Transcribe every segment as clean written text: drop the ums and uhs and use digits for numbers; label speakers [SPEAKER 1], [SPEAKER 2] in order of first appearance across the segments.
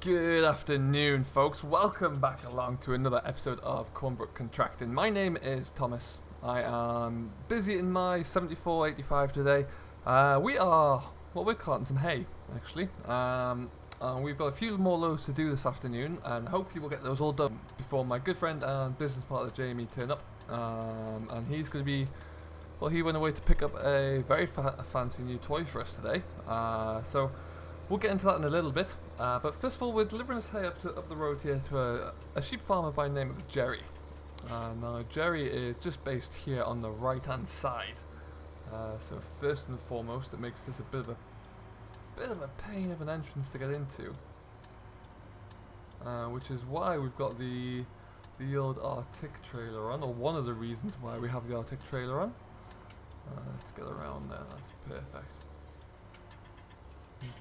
[SPEAKER 1] Good afternoon, folks. Welcome back along to another episode of Cornbrook Contracting. My name is Thomas. I am busy in my 7485 today. We're carting some hay, actually. We've got a few more loads to do this afternoon, and hopefully we'll get those all done before my good friend and business partner Jamie turn up. And he's going to be, well, he went away to pick up a very fancy new toy for us today. So we'll get into that in a little bit. But first of all, we're delivering this hay up the road here to a sheep farmer by the name of Gerry. Now, Gerry is just based here on the right-hand side. So first and foremost, it makes this a bit of a pain of an entrance to get into. Which is why we've got the old Arctic trailer on, or one of the reasons why we have the Arctic trailer on. Let's get around there. That's perfect.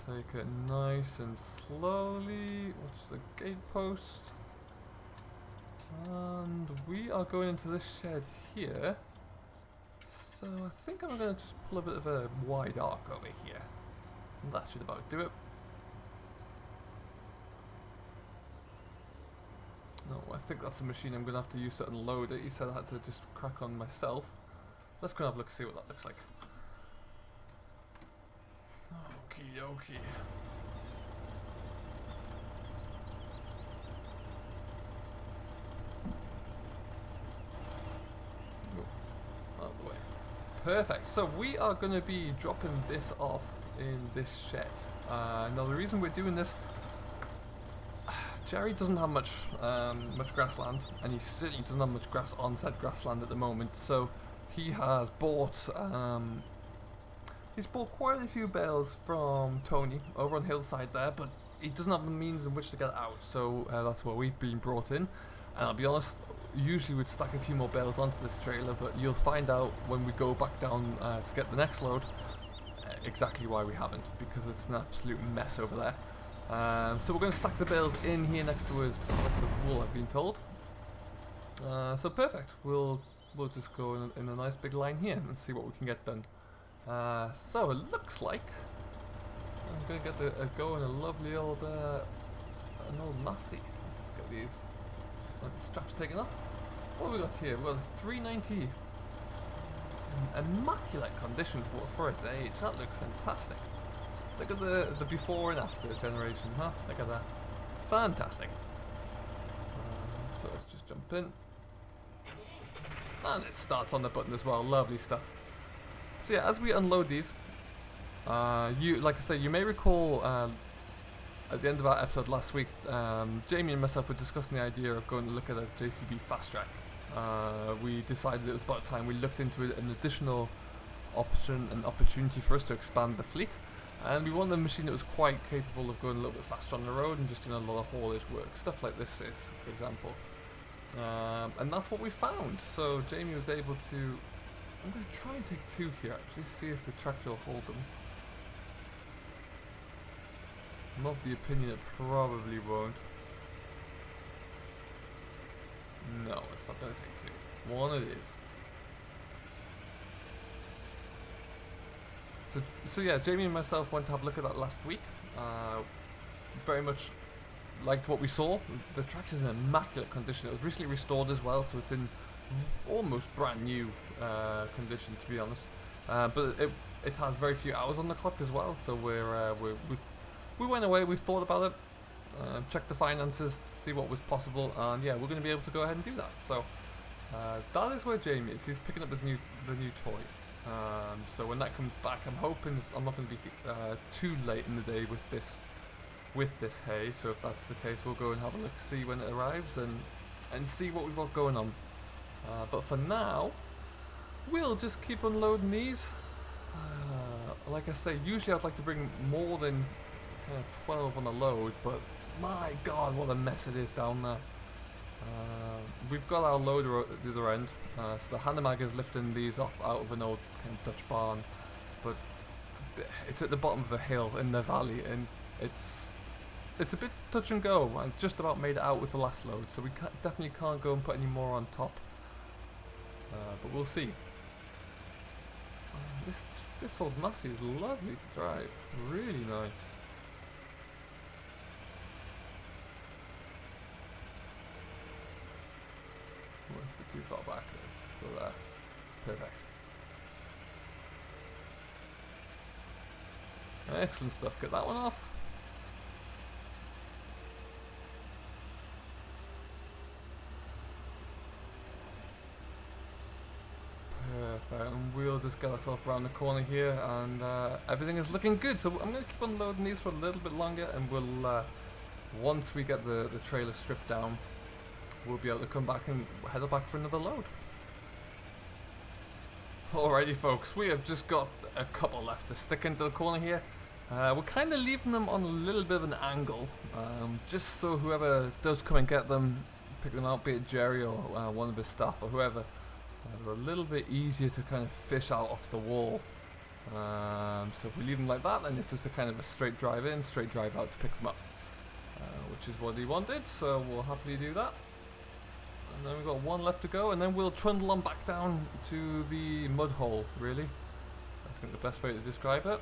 [SPEAKER 1] Take it nice and slowly. Watch the gate post. And we are going into this shed here. So I think I'm going to just pull a bit of a wide arc over here. And that should about do it. No, I think that's a machine I'm going to have to use to unload it. You said I had to just crack on myself. Let's go and have a look and see what that looks like. Okie dokie. Out of the way. Perfect. So we are going to be dropping this off in this shed. Now the reason we're doing this, Gerry doesn't have much grassland, and he certainly doesn't have much grass on said grassland at the moment. So he has bought. He's bought quite a few bales from Tony over on Hillside there, but he doesn't have the means in which to get out, so that's where we've been brought in. And I'll be honest, usually we'd stack a few more bales onto this trailer, but you'll find out when we go back down to get the next load exactly why we haven't, because it's an absolute mess over there. So we're going to stack the bales in here next to his pallets of wool, I've been told. So perfect, we'll just go in a nice big line here and see what we can get done. So it looks like I'm going to get a go in a lovely old an old Massey. Let's get these straps taken off. What have we got here? We've got a 390. It's in immaculate condition for its age. That looks fantastic. Look at the before and after generation, huh? Look at that. Fantastic. So let's just jump in. And it starts on the button as well. Lovely stuff. So yeah, as we unload these, like I said, you may recall at the end of our episode last week, Jamie and myself were discussing the idea of going to look at a JCB fast track. We decided it was about time we looked into an additional option and opportunity for us to expand the fleet, and we wanted a machine that was quite capable of going a little bit faster on the road and just doing a lot of haulage work, stuff like this is, for example. And that's what we found. So Jamie was able to. I'm going to try and take two here, actually, see if the tractor will hold them. I'm of the opinion it probably won't. No, it's not going to take two. One it is. So yeah, Jamie and myself went to have a look at that last week. Very much liked what we saw. The tractor's in immaculate condition. It was recently restored as well, so it's in almost brand new condition, to be honest, but it has very few hours on the clock as well. So we went away, we thought about it, checked the finances to see what was possible, and yeah, we're going to be able to go ahead and do that. So that is where Jamie is. He's picking up the new toy. So when that comes back, I'm hoping I'm not going to be too late in the day with this hay. So if that's the case, we'll go and have a look, see when it arrives, and see what we've got going on. But for now, we'll just keep unloading these. Like I say, usually I'd like to bring more than kind of 12 on a load, but my god, what a mess it is down there. We've got our loader at the other end, so the Hanomag is lifting these off out of an old kind of Dutch barn, but it's at the bottom of the hill in the valley, and it's a bit touch and go. I just about made it out with the last load, so we definitely can't go and put any more on top. But we'll see. This old Massey is lovely to drive. Really nice. Too far back. Let's go there. Perfect. Excellent stuff. Get that one off. Perfect. And we'll just get ourselves around the corner here, and everything is looking good. So I'm going to keep on loading these for a little bit longer, and we'll once we get the trailer stripped down, we'll be able to come back and head back for another load. Alrighty folks, we have just got a couple left to stick into the corner here. We're kind of leaving them on a little bit of an angle, just so whoever does come and get them, pick them out, be it Gerry or one of his staff or whoever, they're a little bit easier to kind of fish out off the wall. So if we leave them like that, then it's just a kind of a straight drive in, straight drive out to pick them up, which is what he wanted, so we'll happily do that. And then we've got one left to go, and then we'll trundle on back down to the mud hole, really. I think the best way to describe it.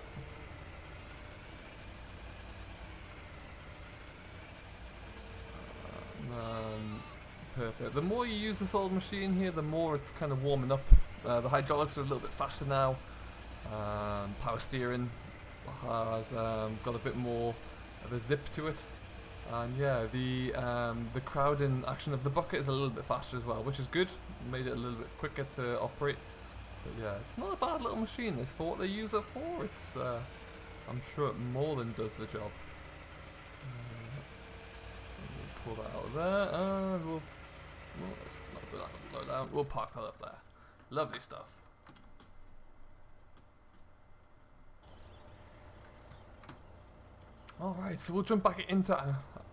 [SPEAKER 1] Perfect. The more you use this old machine here, the more it's kind of warming up. The hydraulics are a little bit faster now. Power steering has got a bit more of a zip to it. And yeah, the crowding action of the bucket is a little bit faster as well, which is good. Made it a little bit quicker to operate. But yeah, it's not a bad little machine. It's for what they use it for. It's I'm sure it more than does the job. We'll pull that out of there, and we'll let's not put that low down. We'll park that up there. Lovely stuff. Alright, so we'll jump back into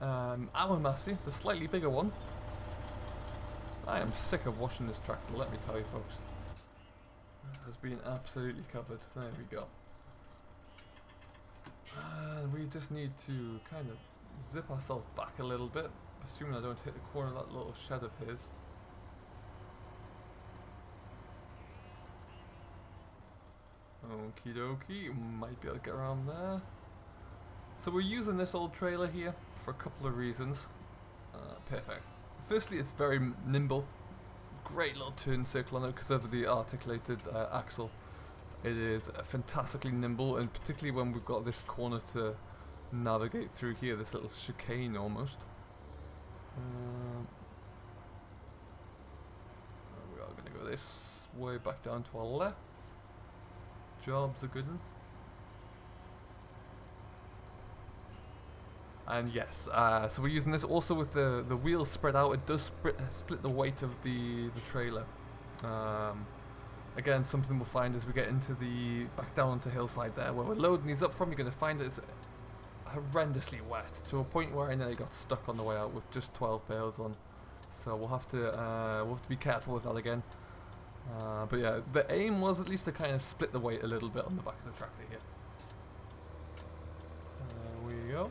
[SPEAKER 1] our Massey, the slightly bigger one. I am sick of washing this tractor, let me tell you folks. It has been absolutely covered. There we go. And we just need to kind of zip ourselves back a little bit, assuming I don't hit the corner of that little shed of his. Okie dokie, might be able to get around there. So we're using this old trailer here for a couple of reasons. Perfect. Firstly, it's very nimble. Great little turn circle on it because of the articulated axle. It is fantastically nimble, and particularly when we've got this corner to navigate through here, this little chicane almost. We are going to go this way back down to our left. Job's a good one. And yes, so we're using this also with the wheels spread out. It does split the weight of the trailer. Again, something we'll find as we get into the back down onto hillside there, where we're loading these up from. You're going to find it's horrendously wet to a point where I nearly got stuck on the way out with just 12 bales on. So we'll have to be careful with that again. But yeah, the aim was at least to kind of split the weight a little bit on the back of the tractor here. There we go.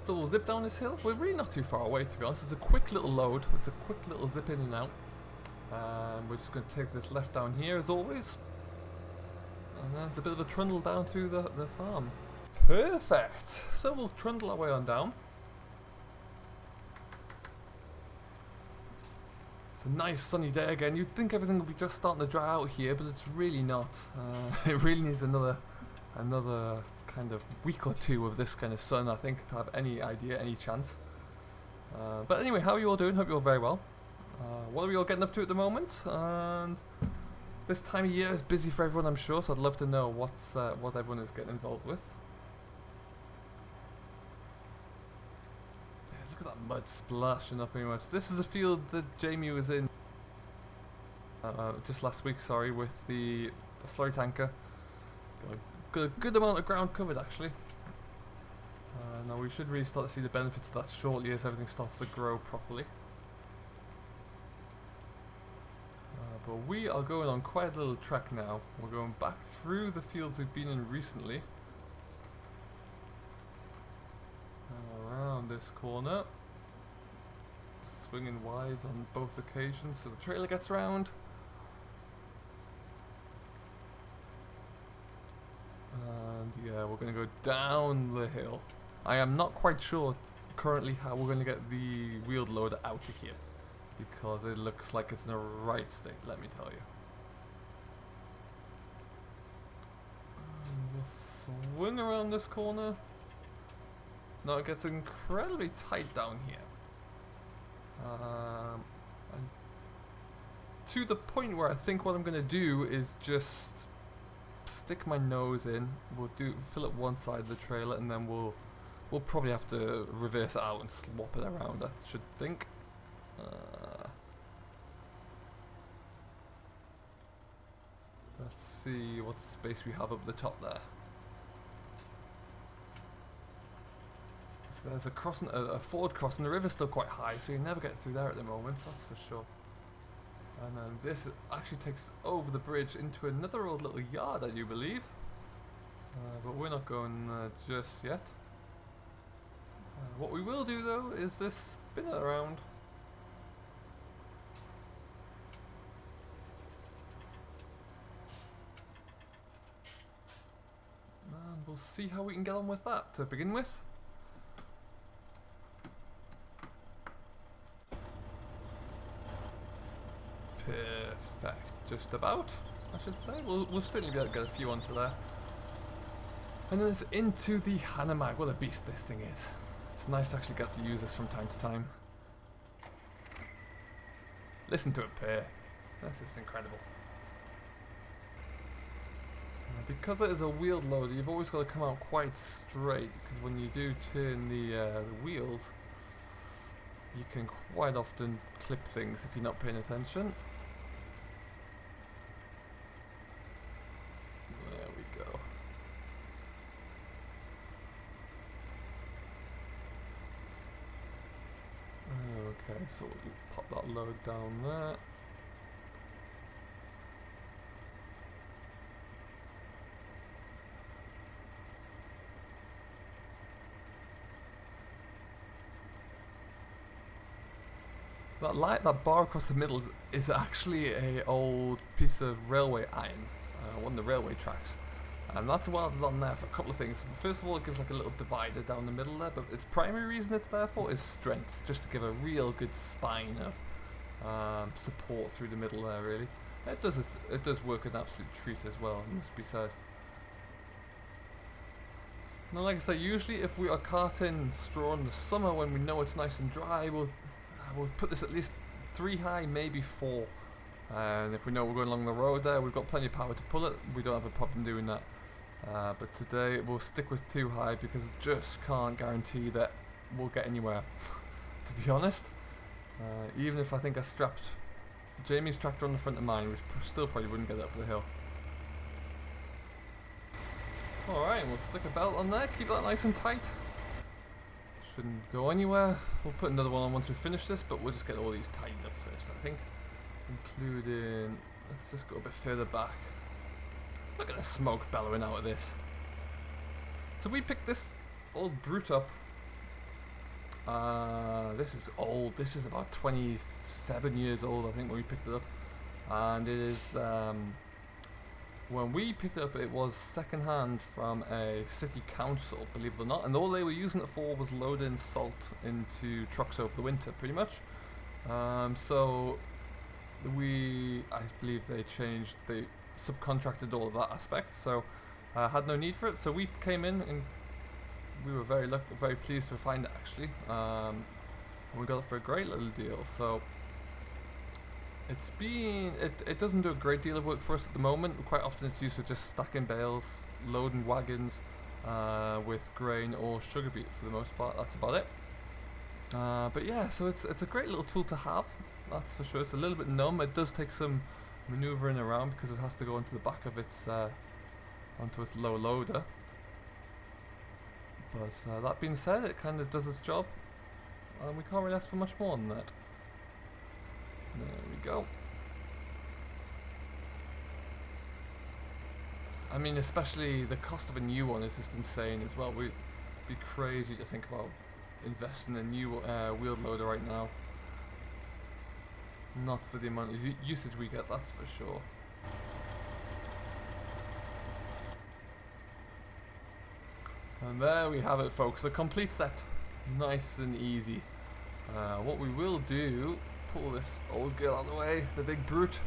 [SPEAKER 1] So we'll zip down this hill. We're really not too far away, to be honest. It's a quick little load. It's a quick little zip in and out. We're just going to take this left down here as always. And then it's a bit of a trundle down through the farm. Perfect. So we'll trundle our way on down. It's a nice sunny day again. You'd think everything would be just starting to dry out here, but it's really not. It really needs another kind of week or two of this kind of sun, I think, to have any idea, any chance. But anyway, how are you all doing? Hope you're all very well. What are we all getting up to at the moment? And this time of year is busy for everyone, I'm sure, so I'd love to know what everyone is getting involved with. Yeah, look at that mud splashing up anyway. So this is the field that Jamie was in just last week, sorry, with the slurry tanker. Got a good amount of ground covered, actually. Now we should really start to see the benefits of that shortly as everything starts to grow properly. But we are going on quite a little trek now. We're going back through the fields we've been in recently. Around this corner. Swinging wide on both occasions so the trailer gets round. And yeah, we're going to go down the hill. I am not quite sure currently how we're going to get the wheeled loader out of here. because it looks like it's in a right state, let me tell you. And we'll swing around this corner. Now it gets incredibly tight down here. And to the point where I think what I'm going to do is just stick my nose in. We'll fill up one side of the trailer, and then we'll probably have to reverse it out and swap it around, I should think. Let's see what space we have up the top there. So there's a forward crossing. The river's still quite high, so you never get through there at the moment, that's for sure. And then this actually takes over the bridge into another old little yard, I do believe. But we're not going just yet. What we will do though is just spin it around. And we'll see how we can get on with that to begin with. Perfect, just about, I should say. We'll certainly be able to get a few onto there. And then it's into the Hanomag. What a beast this thing is. It's nice to actually get to use this from time to time. Listen to it purr. This is incredible. Because it is a wheeled loader, you've always got to come out quite straight, because when you do turn the wheels, you can quite often clip things if you're not paying attention. There we go. Okay, so we'll pop that load down there. That bar across the middle is actually a old piece of railway iron, one of the railway tracks, and that's welded on there for a couple of things. First of all, it gives like a little divider down the middle there, but its primary reason it's there for is strength, just to give a real good spine of support through the middle there. Really, it does work an absolute treat as well, it must be said. Now, like I say, usually if we are carting straw in the summer when we know it's nice and dry, we'll put this at least 3 high, maybe 4. And if we know we're going along the road there, we've got plenty of power to pull it, we don't have a problem doing that. But today we'll stick with 2 high because I just can't guarantee that we'll get anywhere, to be honest. Even if I think I strapped Jamie's tractor on the front of mine, we still probably wouldn't get it up the hill. Alright, we'll stick a belt on there, keep that nice and tight. Shouldn't go anywhere. We'll put another one on once we finish this, but we'll just get all these tightened up first, I think. Including, let's just go a bit further back. Look at the smoke bellowing out of this. So we picked this old brute up. This is old. This is about 27 years old, I think, when we picked it up. And it is, when we picked it up, it was second-hand from a city council, believe it or not, and all they were using it for was loading salt into trucks over the winter, pretty much. So I believe they subcontracted all of that aspect, so had no need for it. So we came in and we were very pleased to find it actually, and we got it for a great little deal. So it doesn't do a great deal of work for us at the moment. Quite often it's used for just stacking bales, loading wagons with grain or sugar beet for the most part. That's about it. But yeah, so it's a great little tool to have, that's for sure. It's a little bit numb. It does take some maneuvering around because it has to go onto the back of its onto its low loader. But that being said, it kind of does its job, and we can't really ask for much more than that. There we go. I mean, especially the cost of a new one is just insane as well. We'd be crazy to think about investing in a new wheeled loader right now. Not for the amount of usage we get, that's for sure. And there we have it, folks, the complete set. Nice and easy. What we will do pull this old girl out of the way, the big brute.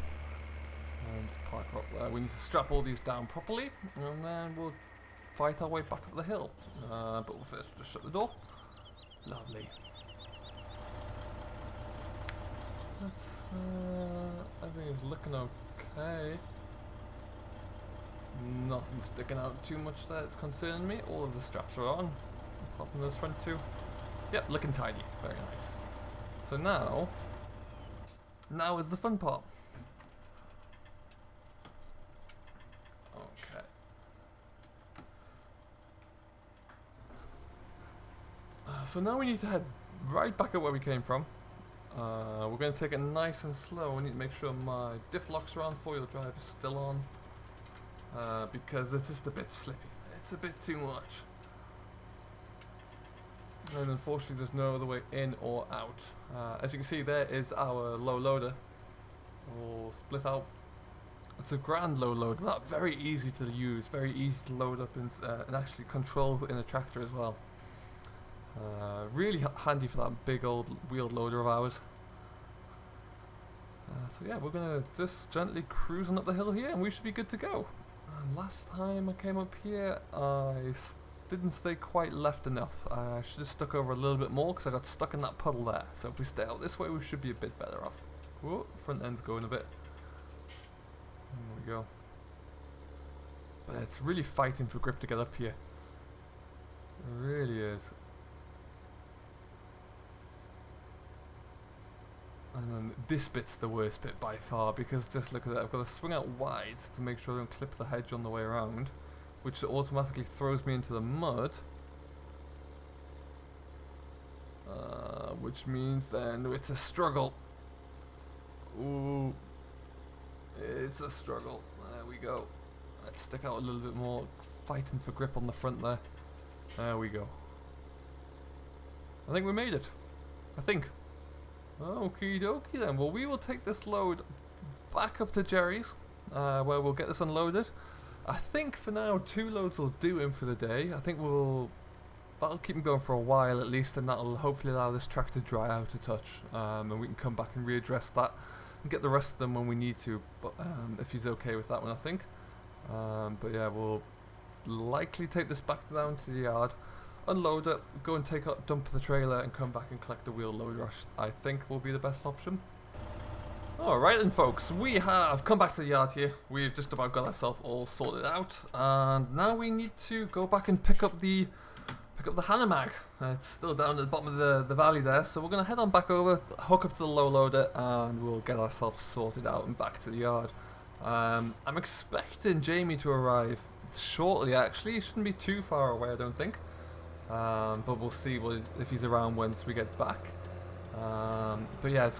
[SPEAKER 1] And just park her up there. We need to strap all these down properly, and then we'll fight our way back up the hill. But we'll first just shut the door. Lovely. That's, everything is looking okay. Nothing sticking out too much there that's concerning me. All of the straps are on, apart from those front two. Yep, looking tidy. Very nice. So now is the fun part. Okay. So now we need to head right back up where we came from. We're going to take it nice and slow. We need to make sure my diff locks are on, four-wheel drive is still on. Because it's just a bit slippy. It's a bit too much. And unfortunately there's no other way in or out. As you can see, there is our low loader. We'll split out. It's a grand low loader. That very easy to use, very easy to load up and actually control in a tractor as well. Really handy for that big old wheeled loader of ours. So yeah, we're gonna just gently cruising up the hill here, and we should be good to go. And last time I came up here, I didn't stay quite left enough. I should have stuck over a little bit more because I got stuck in that puddle there. So if we stay out this way, we should be a bit better off. Whoa, front end's going a bit. There we go. But it's really fighting for grip to get up here. It really is. And then this bit's the worst bit by far, because just look at that, I've got to swing out wide to make sure I don't clip the hedge on the way around, which automatically throws me into the mud. Which means then it's a struggle. Ooh, it's a struggle. There we go. Let's stick out a little bit more, fighting for grip on the front there. There we go. I think we made it. I think. Okie dokie then. Well, we will take this load back up to Gerry's, where we'll get this unloaded. I think for now 2 loads will do him for the day. I think that'll keep him going for a while at least, and that'll hopefully allow this track to dry out a touch, and we can come back and readdress that and get the rest of them when we need to. But if he's okay with that one, I think. But yeah, we'll likely take this back down to the yard, unload it, go and dump the trailer, and come back and collect the wheel loader. I think will be the best option. Alright then folks, we have come back to the yard here. We've just about got ourselves all sorted out, and now we need to go back and pick up the Hanomag. It's still down at the bottom of the valley there, so we're going to head on back over, hook up to the low loader, and we'll get ourselves sorted out and back to the yard. I'm expecting Jamie to arrive shortly actually. He shouldn't be too far away, I don't think. But we'll see if he's around once we get back. But yeah,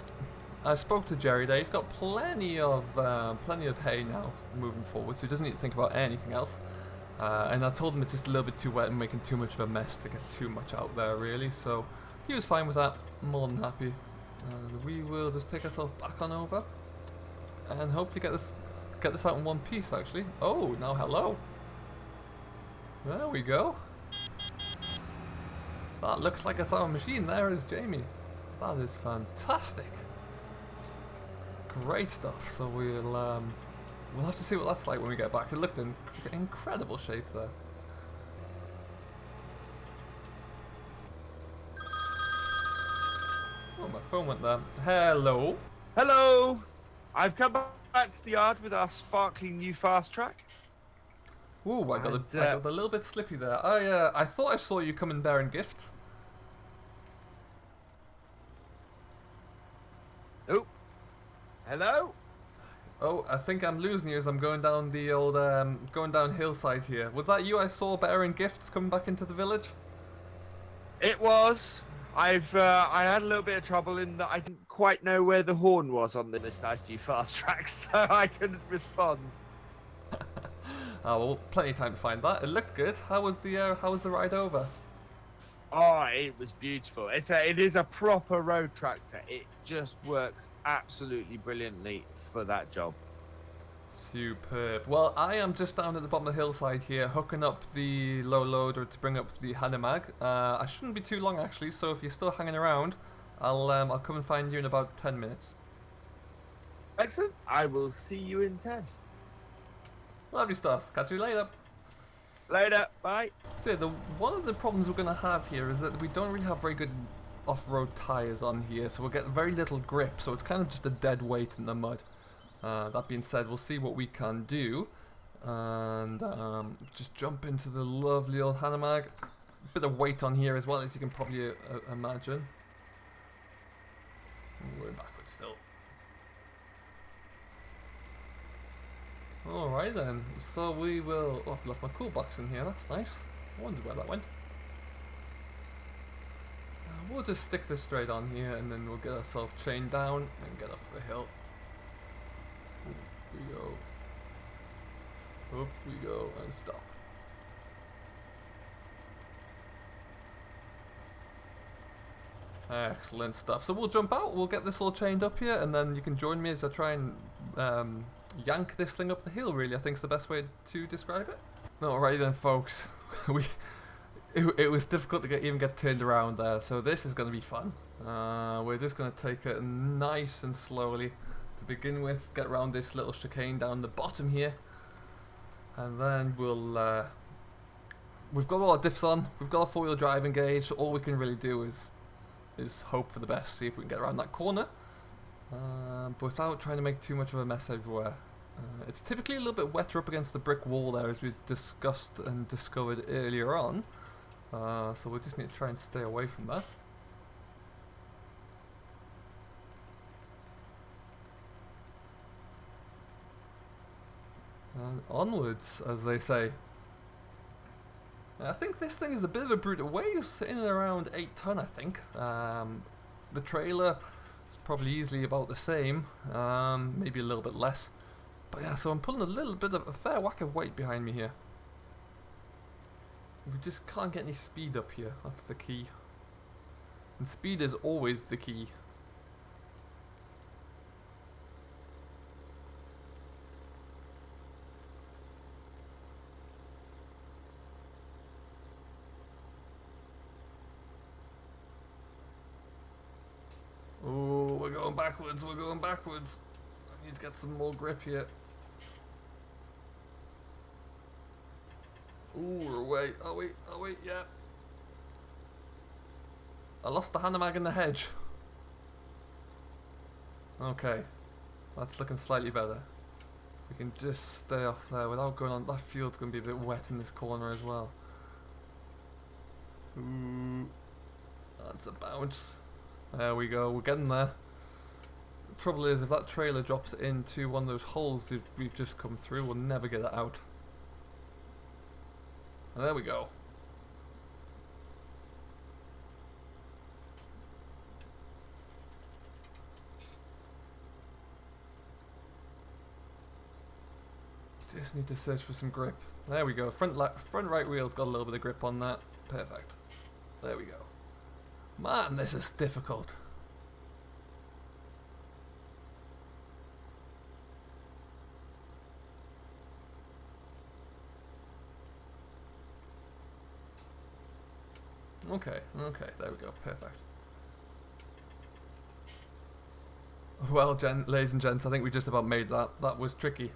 [SPEAKER 1] I spoke to Gerry there. He's got plenty of hay now moving forward, so he doesn't need to think about anything else. And I told him it's just a little bit too wet and making too much of a mess to get too much out there, really. So he was fine with that. More than happy. We will just take ourselves back on over and hopefully get this out in one piece. Actually, oh, now hello. There we go. That looks like it's our machine. There is Jamie. That is fantastic. Great stuff. So we'll have to see what that's like when we get back. It looked in incredible shape there. Oh, my phone went there. Hello.
[SPEAKER 2] Hello. I've come back to the yard with our sparkling new fast track.
[SPEAKER 1] Ooh, I got a little bit slippy there. I thought I saw you coming bearing gifts.
[SPEAKER 2] Oh. Hello?
[SPEAKER 1] Oh, I think I'm losing you as I'm going down the old, going down hillside here. Was that you I saw bearing gifts coming back into the village?
[SPEAKER 2] It was. I had a little bit of trouble in that I didn't quite know where the horn was on this nice new fast track, so I couldn't respond.
[SPEAKER 1] Oh, well, plenty of time to find that. It looked good. How was the ride over?
[SPEAKER 2] Oh, it was beautiful. It is a proper road tractor. It just works absolutely brilliantly for that job.
[SPEAKER 1] Superb. Well, I am just down at the bottom of the hillside here, hooking up the low loader to bring up the Hanomag. I shouldn't be too long actually, so if you're still hanging around, I'll come and find you in about 10 minutes.
[SPEAKER 2] Excellent. I will see you in 10.
[SPEAKER 1] Lovely stuff. Catch you later.
[SPEAKER 2] Later. Bye.
[SPEAKER 1] So yeah, one of the problems we're going to have here is that we don't really have very good off-road tyres on here, so we'll get very little grip, so it's kind of just a dead weight in the mud. That being said, we'll see what we can do, and just jump into the lovely old Hanomag. Bit of weight on here as well, as you can probably imagine. We're backwards still. Alright then, so we will... Oh, I've left my cool box in here, that's nice. I wondered where that went. We'll just stick this straight on here and then we'll get ourselves chained down and get up the hill. Up we go. Up we go and stop. Excellent stuff. So we'll jump out, we'll get this all chained up here, and then you can join me as I try and yank this thing up the hill, really, I think is the best way to describe it. Alright then, folks. It was difficult to even get turned around there, so this is going to be fun. We're just going to take it nice and slowly to begin with, get around this little chicane down the bottom here, and then we'll... we've got all our diffs on, we've got a 4-wheel drive engaged, so all we can really do is hope for the best, see if we can get around that corner, but without trying to make too much of a mess everywhere. It's typically a little bit wetter up against the brick wall there, as we discussed and discovered earlier on, so we just need to try and stay away from that. And onwards, as they say. I think this thing is a bit of a brute. It weighs in and around 8 ton, I think. The trailer is probably easily about the same, maybe a little bit less. But yeah, so I'm pulling a little bit of a fair whack of weight behind me here. We just can't get any speed up here, that's the key. And speed is always the key. Oh, we're going backwards, we're going backwards. I need to get some more grip here. Ooh, we're away. Oh wait, yeah. I lost the Hanomag in the hedge. Okay, that's looking slightly better. We can just stay off there without going on. That field's going to be a bit wet in this corner as well. Ooh, that's a bounce. There we go, we're getting there. The trouble is, if that trailer drops into one of those holes we've just come through, we'll never get it out. And there we go. Just need to search for some grip. There we go. Front right wheel's got a little bit of grip on that. Perfect. There we go. Man, this is difficult. Okay, there we go, perfect. Well, ladies and gents, I think we just about made that. That was tricky.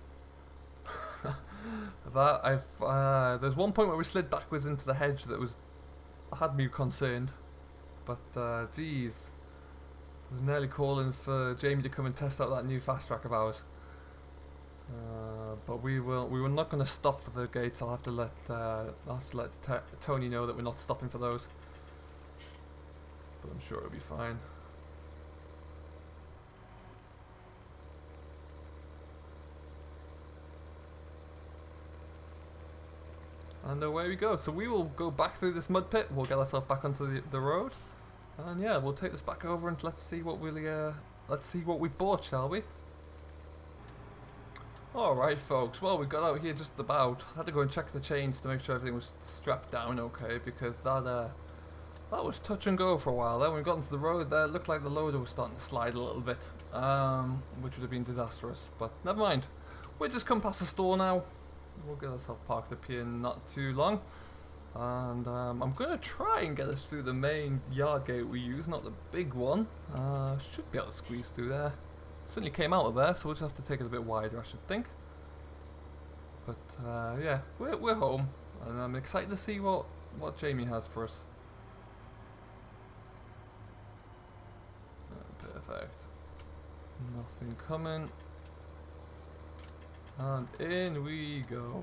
[SPEAKER 1] There's one point where we slid backwards into the hedge that had me concerned. But, geez, I was nearly calling for Jamie to come and test out that new fast track of ours. But we were not going to stop for the gates. I'll have to let Tony know that we're not stopping for those. But I'm sure it'll be fine. And away we go. So we will go back through this mud pit. We'll get ourselves back onto the road, and yeah, we'll take this back over and let's see what we've bought, shall we? Alright folks, well we got out here just about. I had to go and check the chains to make sure everything was strapped down okay, because that was touch and go for a while there. When we got into the road there, it looked like the loader was starting to slide a little bit, which would have been disastrous, but never mind. We've just come past the store now. We'll get ourselves parked up here in not too long. And I'm going to try and get us through the main yard gate we use, not the big one. Should be able to squeeze through there. Certainly came out of there, so we'll just have to take it a bit wider, I should think. But yeah, we're home, and I'm excited to see what Jamie has for us. Perfect. Nothing coming. And in we go.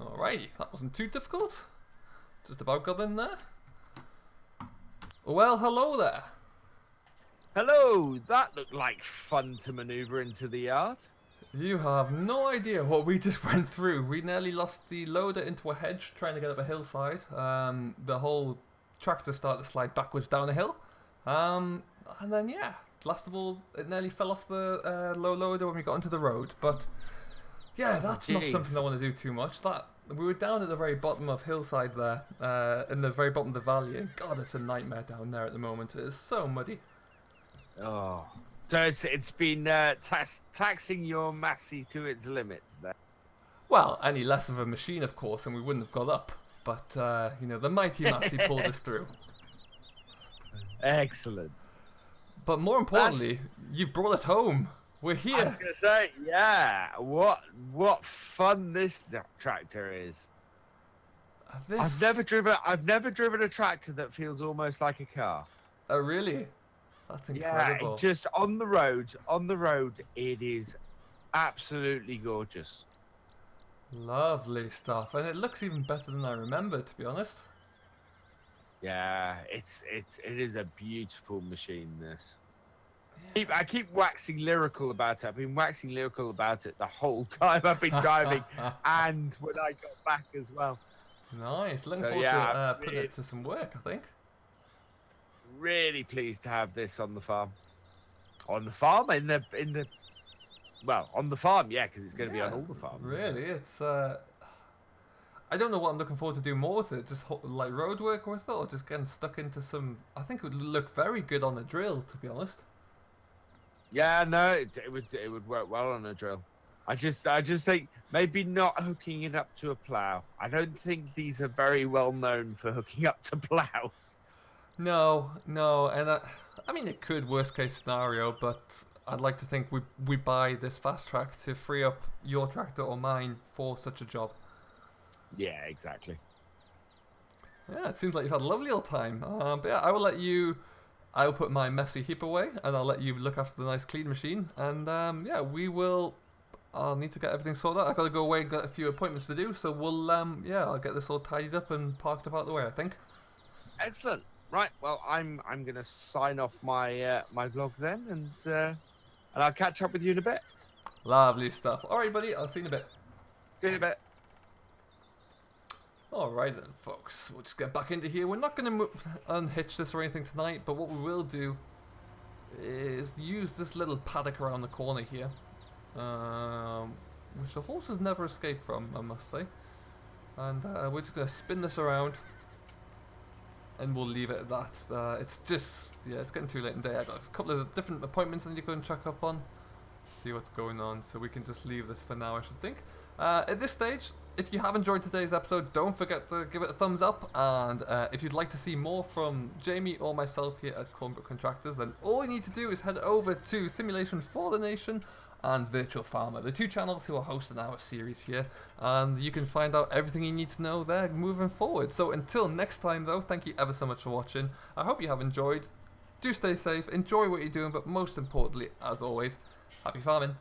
[SPEAKER 1] Alrighty, that wasn't too difficult. Just about got in there. Well, hello there.
[SPEAKER 2] Hello, that looked like fun to maneuver into the yard.
[SPEAKER 1] You have no idea what we just went through. We nearly lost the loader into a hedge trying to get up a hillside. The whole tractor started to slide backwards down a hill. And then, yeah, last of all, it nearly fell off the low loader when we got into the road. But yeah, that's not something I want to do too much. We were down at the very bottom of hillside there, in the very bottom of the valley. And God, it's a nightmare down there at the moment. It is so muddy.
[SPEAKER 2] Oh, so it's been taxing your Massey to its limits there.
[SPEAKER 1] Well, any less of a machine, of course, and we wouldn't have got up. But you know, the mighty Massey pulled us through.
[SPEAKER 2] Excellent.
[SPEAKER 1] But more importantly, you've brought it home. We're here.
[SPEAKER 2] I was gonna say, yeah. What fun this tractor is. I've never driven a tractor that feels almost like a car.
[SPEAKER 1] Oh, really? That's incredible.
[SPEAKER 2] Yeah, just on the road, it is absolutely gorgeous.
[SPEAKER 1] Lovely stuff, and it looks even better than I remember, to be honest.
[SPEAKER 2] Yeah, it is a beautiful machine. This. I keep waxing lyrical about it. I've been waxing lyrical about it the whole time I've been driving, and when I got back as well.
[SPEAKER 1] Nice. Looking forward to putting it to some work, I think.
[SPEAKER 2] Really pleased to have this on the farm. On the farm, on the farm, yeah, because it's going to be on all the farms.
[SPEAKER 1] Really, it's. I don't know what I'm looking forward to do more with it. Just like road work with it, or just getting stuck into some. I think it would look very good on a drill, to be honest.
[SPEAKER 2] Yeah, no, it would work well on a drill. I just think maybe not hooking it up to a plough. I don't think these are very well known for hooking up to ploughs.
[SPEAKER 1] No, and I mean it could worst case scenario, but I'd like to think we buy this fast track to free up your tractor or mine for such a job.
[SPEAKER 2] Yeah, exactly.
[SPEAKER 1] Yeah, it seems like you've had a lovely old time. But yeah, I will put my messy heap away, and I'll let you look after the nice clean machine. And yeah, I'll need to get everything sorted out. I've got to go away and get a few appointments to do. So I'll get this all tidied up and parked up out of the way, I think.
[SPEAKER 2] Excellent. Right. Well, I'm gonna sign off my my vlog then, and I'll catch up with you in a bit.
[SPEAKER 1] Lovely stuff. All right, buddy. I'll see you in a bit.
[SPEAKER 2] See you in a bit.
[SPEAKER 1] Alright then, folks, we'll just get back into here. We're not going to unhitch this or anything tonight, but what we will do is use this little paddock around the corner here, which the horses never escape from, I must say. And we're just going to spin this around, and we'll leave it at that. It's just, yeah, it's getting too late in the day. I've got a couple of different appointments I need to go and check up on, see what's going on, so we can just leave this for now, I should think. At this stage, if you have enjoyed today's episode, don't forget to give it a thumbs up, and if you'd like to see more from Jamie or myself here at Cornbrook Contractors, then all you need to do is head over to Simulation for the Nation and Virtual Farmer, the two channels who are hosting our series here, and you can find out everything you need to know there moving forward. So until next time though, thank you ever so much for watching. I hope you have enjoyed. Do stay safe, enjoy what you're doing, but most importantly, as always, happy farming.